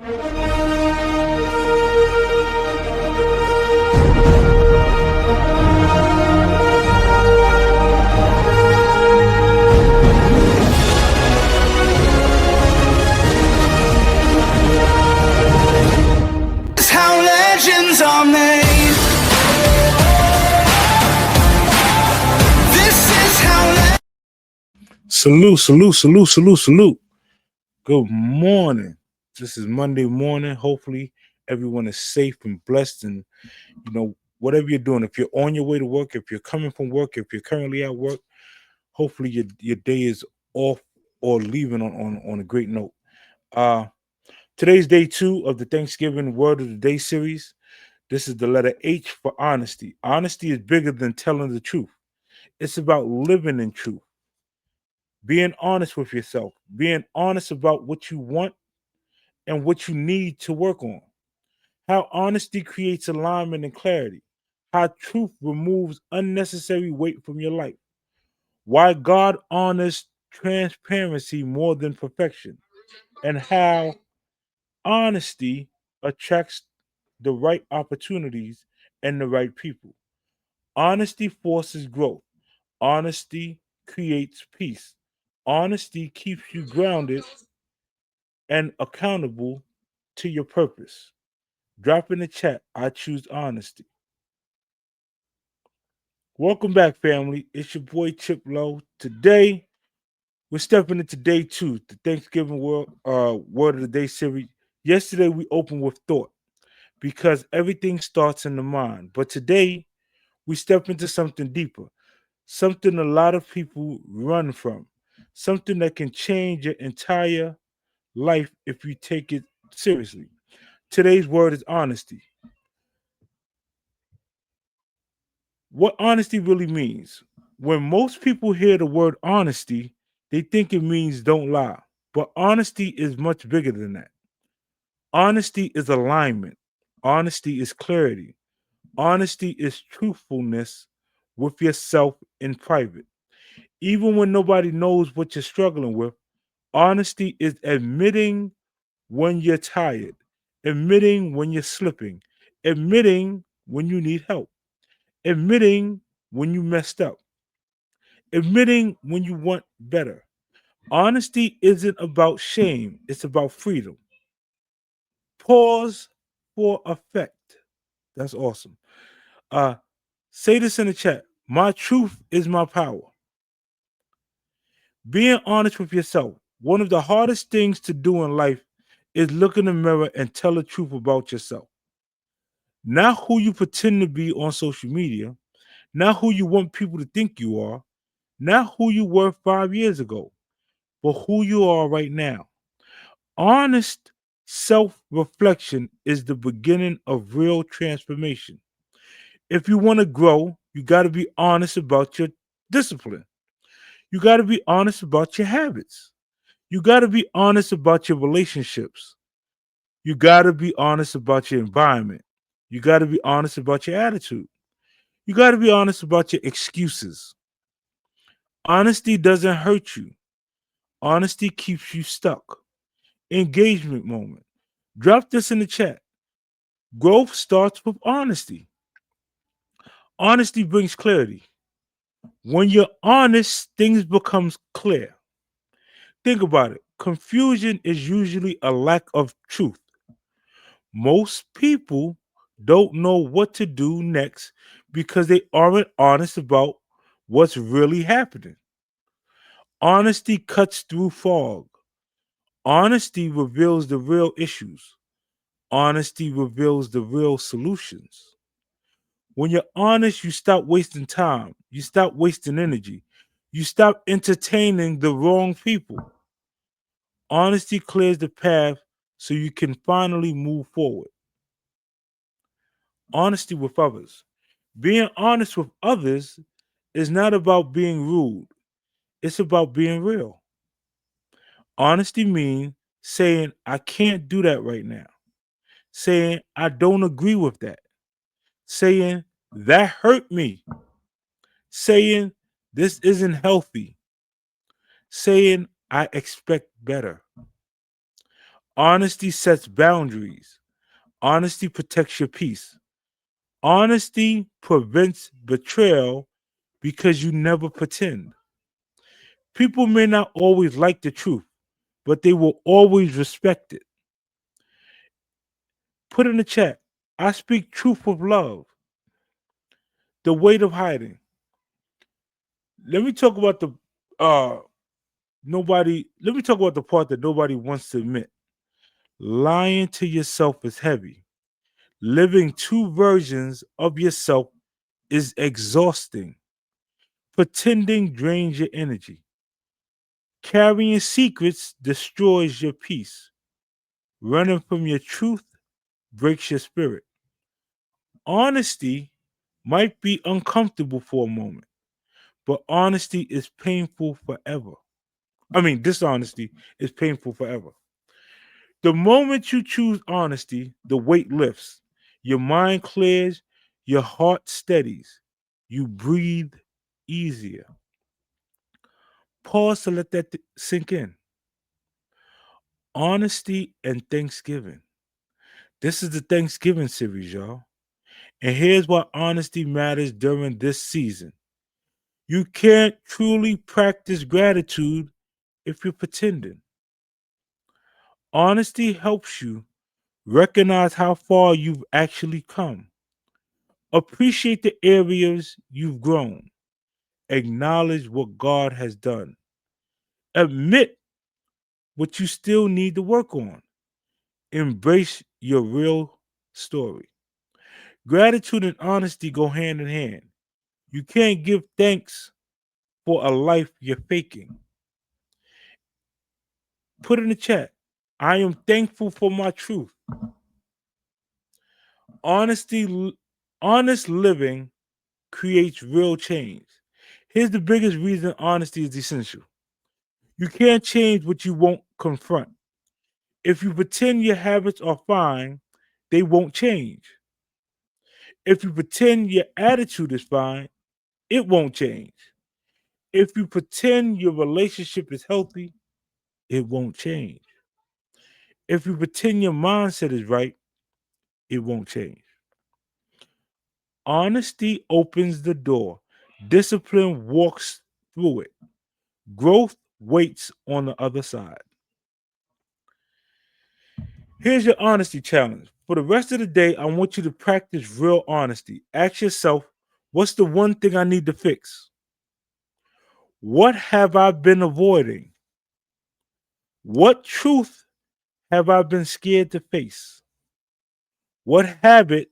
It's how legends are made. This is how. Salute, salute, salute, salute, salute. Good morning. This is Monday morning. Hopefully, everyone is safe and blessed. And, whatever you're doing, if you're on your way to work, if you're coming from work, if you're currently at work, hopefully your day is off or leaving on a great note. Uh, Today's day 2 of the Thanksgiving Word of the Day series. This is the letter H for honesty. Honesty is bigger than telling the truth, it's about living in truth. Being honest with yourself, being honest about what you want and what you need to work on. How honesty creates alignment and clarity. How truth removes unnecessary weight from your life. Why God honors transparency more than perfection. And how honesty attracts the right opportunities and the right people. Honesty forces growth. Honesty creates peace. Honesty keeps you grounded and accountable to your purpose. Drop in the chat, I choose honesty. Welcome back, family. It's your boy Chip Lowe. Today, we're stepping into day 2, the Thanksgiving Word of the Day series. Yesterday, we opened with thought because everything starts in the mind. But today, we step into something deeper, something a lot of people run from, something that can change your entire life if you take it seriously. Today's word is honesty. What honesty really means. When most people hear the word honesty, they think it means don't lie. But honesty is much bigger than that. Honesty is alignment. Honesty is clarity. Honesty is truthfulness with yourself in private. Even when nobody knows what you're struggling with, honesty is admitting when you're tired, admitting when you're slipping, admitting when you need help, admitting when you messed up, admitting when you want better. Honesty isn't about shame, it's about freedom. Pause for effect. That's awesome. Uh say this in the chat. My truth is my power. Being honest with yourself. One of the hardest things to do in life is look in the mirror and tell the truth about yourself. Not who you pretend to be on social media, not who you want people to think you are, not who you were 5 years ago, but who you are right now. Honest self reflection is the beginning of real transformation. If you want to grow, you got to be honest about your discipline. You got to be honest about your habits. You got to be honest about your relationships. You got to be honest about your environment. You got to be honest about your attitude. You got to be honest about your excuses. Honesty doesn't hurt you. Honesty keeps you stuck. Engagement moment. Drop this in the chat. Growth starts with honesty. Honesty brings clarity. When you're honest, things becomes clear. Think about it. Confusion is usually a lack of truth. Most people don't know what to do next because they aren't honest about what's really happening. Honesty cuts through fog. Honesty reveals the real issues. Honesty reveals the real solutions. When you're honest, you stop wasting time. You stop wasting energy. You stop entertaining the wrong people. Honesty clears the path so you can finally move forward. Honesty with others. Being honest with others is not about being rude, it's about being real. Honesty means saying, I can't do that right now, saying, I don't agree with that, saying, that hurt me, saying, this isn't healthy, saying, I expect better. Honesty sets boundaries. Honesty protects your peace. Honesty prevents betrayal because you never pretend. People may not always like the truth, but they will always respect it. Put in the chat. I speak truth with love. The weight of hiding. Let me talk about the uh let me talk about the part that nobody wants to admit. Lying to yourself is heavy. Living two versions of yourself is exhausting. Pretending drains your energy. Carrying secrets destroys your peace. Running from your truth breaks your spirit. Honesty might be uncomfortable for a moment, but honesty is painful forever. Dishonesty is painful forever. The moment you choose honesty, the weight lifts. Your mind clears, your heart steadies. You breathe easier. Pause to let that sink in. Honesty and Thanksgiving. This is the Thanksgiving series, y'all. And here's why honesty matters during this season. You can't truly practice gratitude if you're pretending. Honesty helps you recognize how far you've actually come. Appreciate the areas you've grown. Acknowledge what God has done. Admit what you still need to work on. Embrace your real story. Gratitude and honesty go hand in hand. You can't give thanks for a life you're faking. Put in the chat. I am thankful for my truth. Honest living creates real change. Here's the biggest reason honesty is essential. You can't change what you won't confront. If you pretend your habits are fine, they won't change. If you pretend your attitude is fine, it won't change. If you pretend your relationship is healthy, it won't change. If you pretend your mindset is right, it won't change. Honesty opens the door. Discipline walks through it. Growth waits on the other side. Here's your honesty challenge. For the rest of the day, I want you to practice real honesty. Ask yourself, what's the one thing I need to fix? What have I been avoiding? What truth have I been scared to face? What habit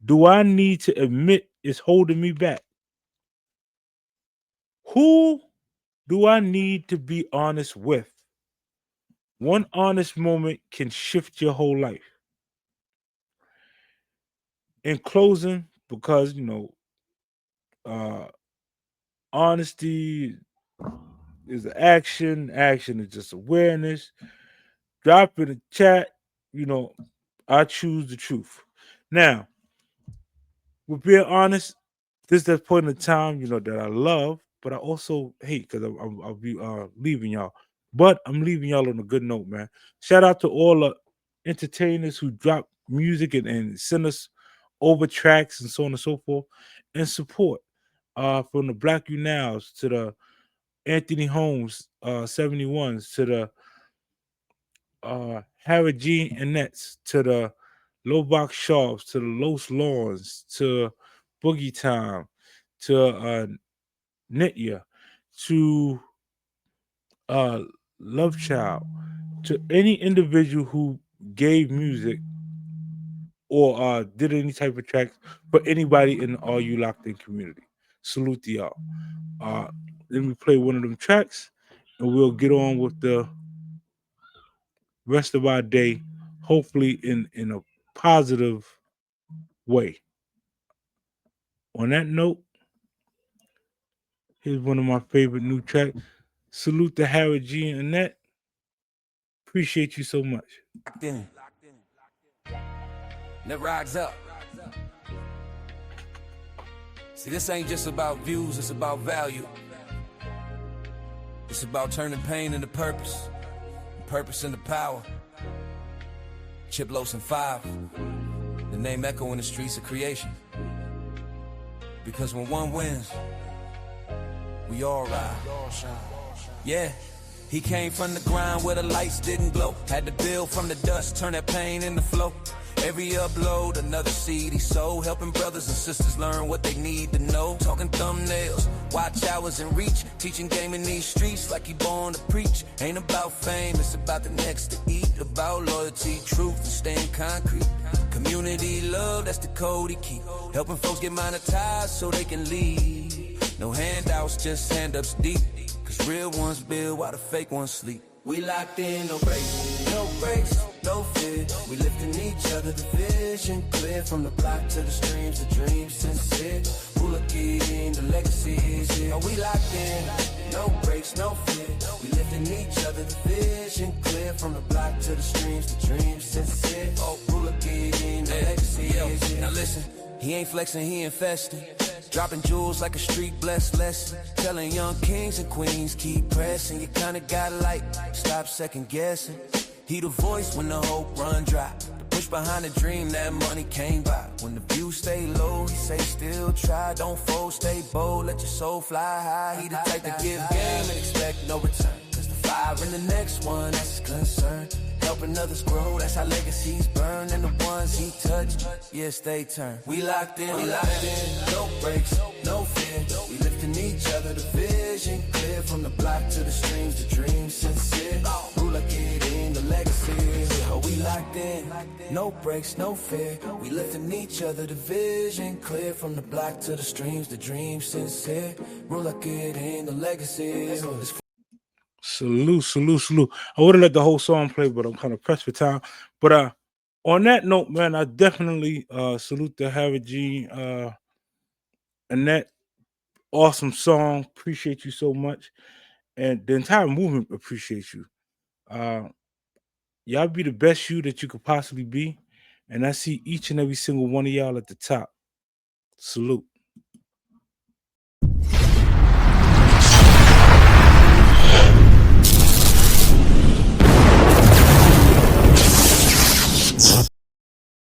do I need to admit is holding me back? Who do I need to be honest with? One honest moment can shift your whole life. In closing, because uh honesty is action is just awareness. Drop in the chat, I choose the truth. Now, with being honest, this is that point in time, that I love, but I also hate because I'll be leaving y'all. But I'm leaving y'all on a good note, man. Shout out to all the entertainers who drop music and send us over tracks and so on and so forth, and support. From the Black You Nows to the Anthony Holmes 71s to the Harry G and Nets to the Low Box Sharps to the Los Lawns to Boogie Time to Nitya to Love Child, to any individual who gave music or did any type of tracks for anybody in the All You Locked In community. Salute to y'all. Let me play one of them tracks and we'll get on with the rest of our day, hopefully in a positive way. On that note, here's one of my favorite new tracks. Salute to Harry G and Annette. Appreciate you so much. Locked in. That rides up. See, this ain't just about views, it's about value. It's about turning pain into purpose, purpose into power. Chip Los and Five. The name echo in the streets of creation. Because when one wins, we all ride. Yeah. He came from the grind where the lights didn't glow. Had to build from the dust, turn that pain into flow. Every upload, another seed he sowed. Helping brothers and sisters learn what they need to know. Talking thumbnails, watch hours and reach. Teaching game in these streets like he born to preach. Ain't about fame, it's about the next to eat. About loyalty, truth, and staying concrete. Community love, that's the code he keep. Helping folks get monetized so they can leave. No handouts, just hand-ups deep. Cause real ones build while the fake ones sleep. We locked in, no breaks, no fear. We lifting each other, the vision clear. From the block to the streams, the dreams sincere. Ruler King, the legacy is here. Oh, we locked in, no breaks, no fear. We lifting each other, the vision clear. From the block to the streams, the dreams sincere. Oh, Ruler King, the legacy is here. Now listen, he ain't flexing, he infesting. Dropping jewels like a street blessed lesson. Telling young kings and queens, keep pressing. You kinda gotta like, stop second guessing. He the voice when the hope run dry. The push behind the dream that money came by. When the views stay low, he say still try. Don't fold, stay bold, let your soul fly high. He the type to give game and expect no return. Cause the fire in the next one, that's his concern. Helping others grow, that's how legacies burn. And the ones he touched, yes, they turn. We locked in, no breaks, no fear. We lifting each other, the vision clear. From the block to the streams, the dreams sincere. Rule like it in, the legacy. Oh, we locked in, no breaks, no fear. We lifting each other, the vision clear. From the block to the streams, the dreams sincere. Rule like it in, the legacy. Salute. I would have let the whole song play, but I'm kind of pressed for time. But on that note, man, I definitely salute the Harry G and that awesome song. Appreciate you so much. And the entire movement appreciates you. Y'all be the best you that you could possibly be. And I see each and every single one of y'all at the top. Salute.